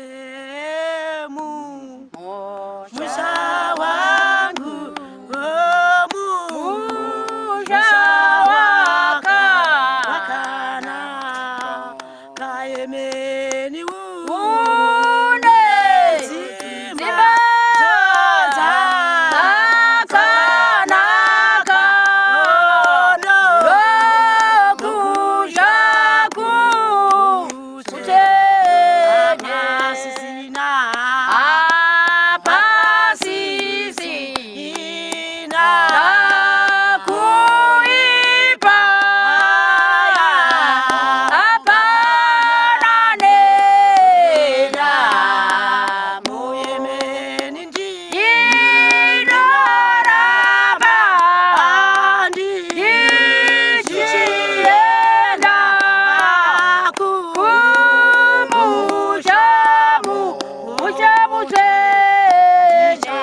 Yerusalemu, musha wangu, musha wakana, kaemeni une zimba zoza kanaka, lokujaku kutenya sisina apa sisina kuipa apa nanena muyemeni ndinaraba ndichienda kumushamu mushamutenya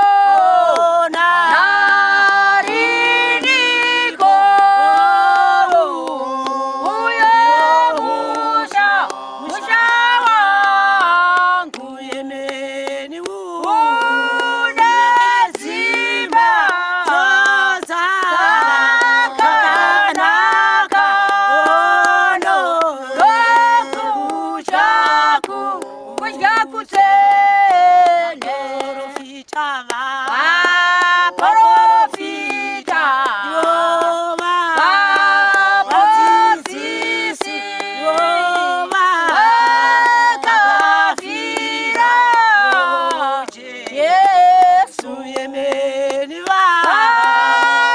ndichauona nariniko uyo musha wangu yemeni une zimba zoza kanaka ono lokujaku kujakutene porofita yoma bazizisi yoma kafira Yesu yemeni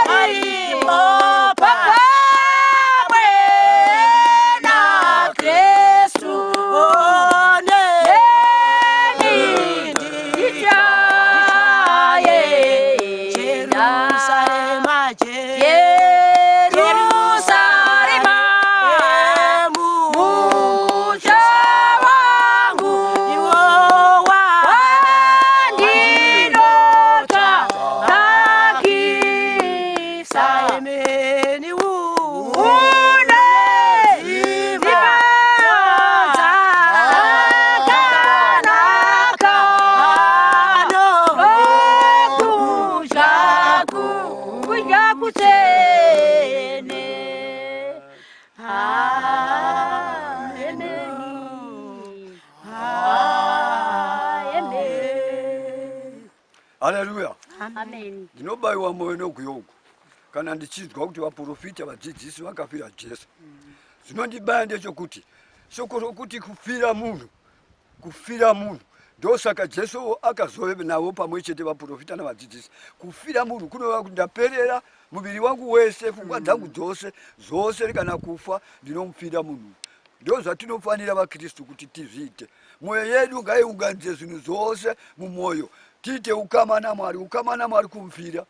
walimo pakamwe na Kristu one Yerusalema, musha wangu, wandinota takisa emeni une zimba kanaka kujakutene Haleluya. Amen. Ndinobayiwa moyo nokuyogo kana ndichizwa kuti vaprofita vadzidzisi vakafira Jesu. Zvinondibaya ndechekuti shoko rokuti kufira munhu ndosaka Jesu akazove navo pamwe chete vaprofita navadzidzisi. Kufira munhu kunova kuti ndaperera muviri wangu wese, pfungwa dzangu dzose kana kufa ndinomufira munhu. Ndo zvatinofanira vaKristu kuti tizviite. Mwoyo yedu ngaiunganidze zvinhu zvose mumwoyo. Tiite ukama naMwari kumufira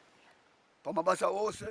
pamabasa ose.